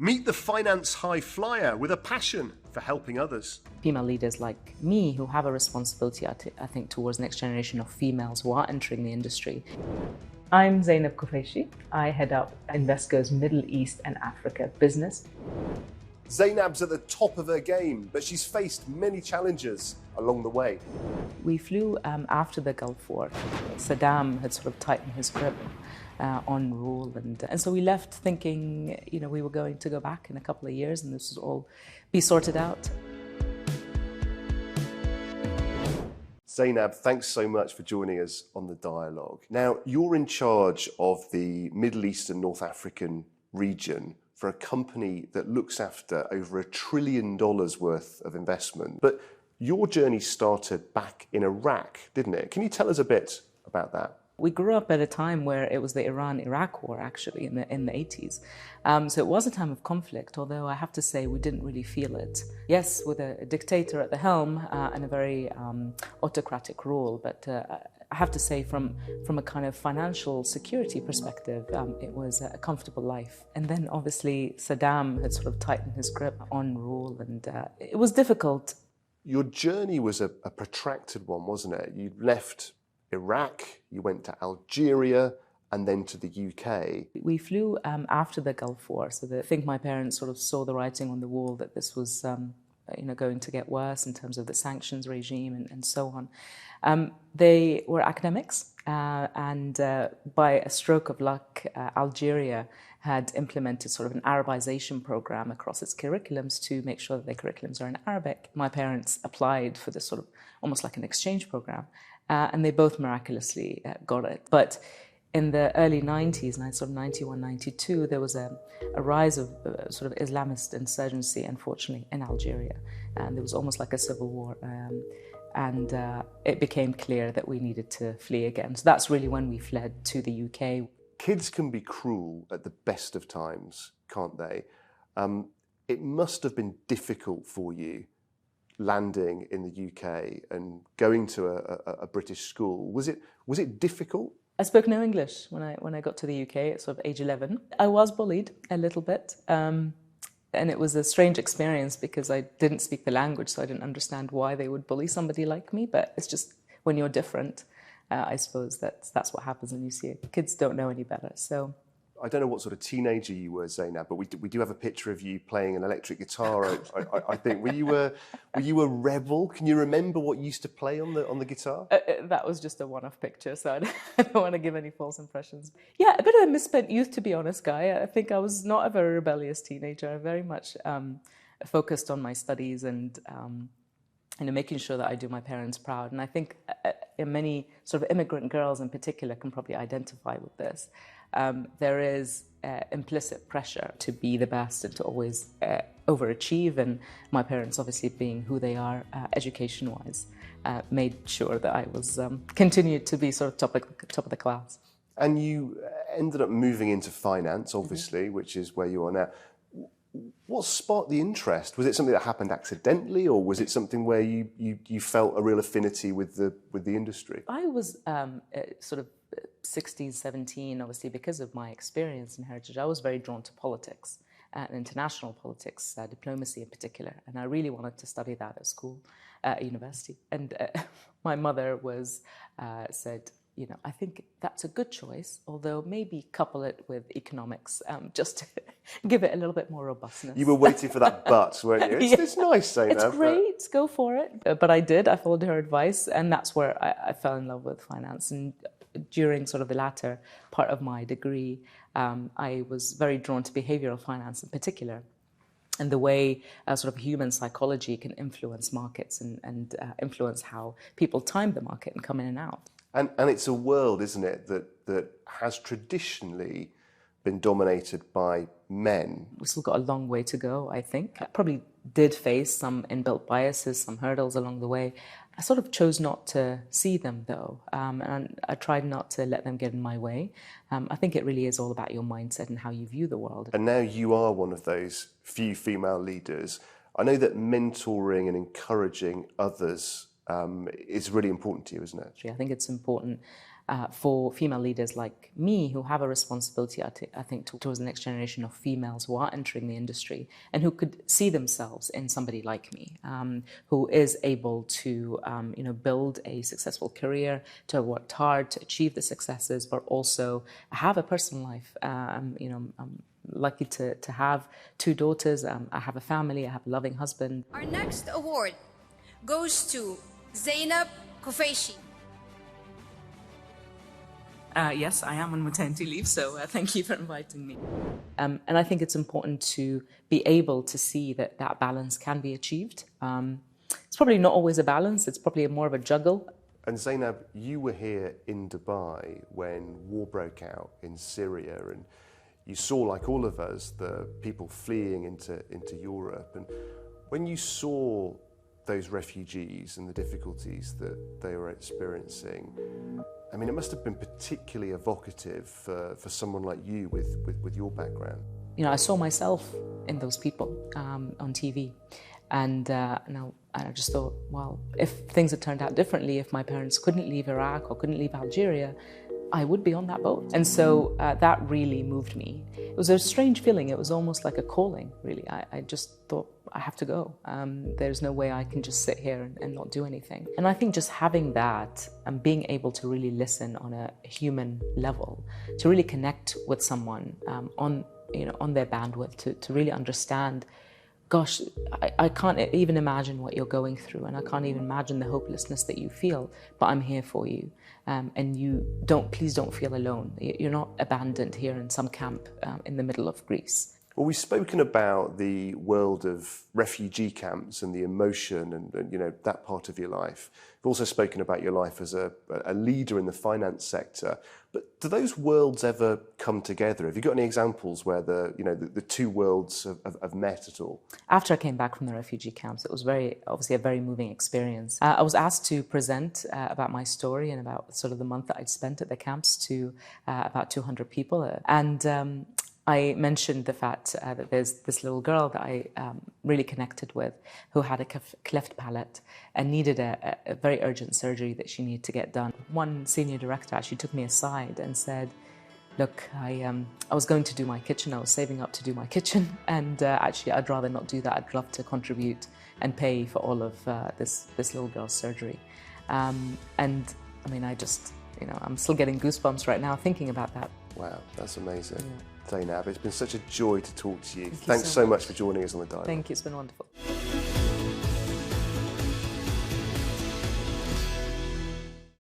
Meet the finance high flyer with a passion for helping others. Female leaders like me who have a responsibility, I think, towards the next generation of females who are entering the industry. I'm Zainab Kufaishi. I head up Invesco's Middle East and Africa business. Zainab's at the top of her game, but she's faced many challenges along the way. We flew after the Gulf War. Saddam had sort of tightened his grip on rule, and so we left thinking, we were going to go back in a couple of years and this would all be sorted out. Zainab, thanks so much for joining us on the dialogue. Now, you're in charge of the Middle East and North African region for a company that looks after over $1 trillion worth of investment. But your journey started back in Iraq, didn't it? Can you tell us a bit about that? We grew up at a time where it was the Iran-Iraq war, actually, in the 80s. So it was a time of conflict, although I have to say we didn't really feel it. Yes, with a dictator at the helm and a very autocratic rule, but I have to say from a kind of financial security perspective, it was a comfortable life. And then obviously Saddam had sort of tightened his grip on rule, and it was difficult. Your journey was a protracted one, wasn't it? You left Iraq, you went to Algeria, and then to the UK. We flew after the Gulf War, so I think my parents sort of saw the writing on the wall that this was going to get worse in terms of the sanctions regime and so on. They were academics, and by a stroke of luck, Algeria had implemented sort of an Arabization program across its curriculums to make sure that their curriculums are in Arabic. My parents applied for this sort of almost like an exchange program, and they both miraculously got it. But in the early 90s, sort of 91, 92, there was a rise of sort of Islamist insurgency, unfortunately, in Algeria. And there was almost like a civil war. And it became clear that we needed to flee again. So that's really when we fled to the UK. Kids can be cruel at the best of times, can't they? It must have been difficult for you landing in the UK and going to a British school. Was it difficult? I spoke no English when I got to the UK at sort of age 11. I was bullied a little bit, and it was a strange experience because I didn't speak the language, so I didn't understand why they would bully somebody like me. But it's just when you're different, I suppose that's what happens when you see it. Kids don't know any better, so. I don't know what sort of teenager you were, Zainab, but we do have a picture of you playing an electric guitar. I think were you a rebel? Can you remember what you used to play on the guitar? That was just a one-off picture, so I don't want to give any false impressions. Yeah, a bit of a misspent youth, to be honest, Guy. I think I was not a very rebellious teenager. I very much focused on my studies and making sure that I do my parents proud. And I think many sort of immigrant girls in particular can probably identify with this. There is implicit pressure to be the best and to always overachieve, and my parents, obviously being who they are education-wise, made sure that I was continued to be sort of top of the class. And you ended up moving into finance, obviously, which is where you are now. What sparked the interest? Was it something that happened accidentally, or was it something where you felt a real affinity with the industry? I was sort of 16, 17, obviously, because of my experience and heritage. I was very drawn to politics, and international politics, diplomacy in particular, and I really wanted to study that at school, at university. And my mother said, I think that's a good choice, although maybe couple it with economics, just to give it a little bit more robustness. You were waiting for that but, weren't you? It's nice, Zainab. It's great, go for it. But I did, I followed her advice, and that's where I fell in love with finance. And during sort of the latter part of my degree, I was very drawn to behavioral finance in particular, and the way sort of human psychology can influence markets and influence how people time the market and come in and out. And it's a world, isn't it, that has traditionally been dominated by men. We've still got a long way to go, I think. I probably did face some inbuilt biases, some hurdles along the way. I sort of chose not to see them, though, and I tried not to let them get in my way. I think it really is all about your mindset and how you view the world. And now you are one of those few female leaders. I know that mentoring and encouraging others is really important to you, isn't it? I think it's important for female leaders like me, who have a responsibility, I think, towards the next generation of females who are entering the industry and who could see themselves in somebody like me, who is able to, build a successful career, to have worked hard to achieve the successes, but also have a personal life. I'm lucky to have 2 daughters. I have a family. I have a loving husband. Our next award goes to Zainab Kufaishi. Yes, I am on maternity leave, so thank you for inviting me. And I think it's important to be able to see that that balance can be achieved. It's probably not always a balance, it's probably more of a juggle. And Zainab, you were here in Dubai when war broke out in Syria, and you saw, like all of us, the people fleeing into Europe. And when you saw those refugees and the difficulties that they were experiencing, I mean, it must have been particularly evocative for someone like you with your background. I saw myself in those people on TV. And I just thought, well, if things had turned out differently, if my parents couldn't leave Iraq or couldn't leave Algeria, I would be on that boat. And so that really moved me. It was a strange feeling. It was almost like a calling, really. I just thought, I have to go. There's no way I can just sit here and not do anything. And I think just having that and being able to really listen on a human level, to really connect with someone on their bandwidth, to really understand, gosh, I can't even imagine what you're going through, and I can't even imagine the hopelessness that you feel, but I'm here for you. And please don't feel alone. You're not abandoned here in some camp in the middle of Greece. Well, we've spoken about the world of refugee camps and the emotion and that part of your life. We've also spoken about your life as a leader in the finance sector. But do those worlds ever come together? Have you got any examples where the 2 worlds have met at all? After I came back from the refugee camps, it was obviously a very moving experience. I was asked to present about my story and about sort of the month that I'd spent at the camps to about 200 people. And I mentioned the fact that there's this little girl that I really connected with who had a cleft palate and needed a very urgent surgery that she needed to get done. One senior director actually took me aside and said, look, I was going to do my kitchen. I was saving up to do my kitchen, and actually I'd rather not do that. I'd love to contribute and pay for all of this little girl's surgery. And I mean, I'm still getting goosebumps right now thinking about that. Wow, that's amazing. Yeah. Zainab, it's been such a joy to talk to you. Thanks so much for joining us on The Dialogue. Thank you, it's been wonderful.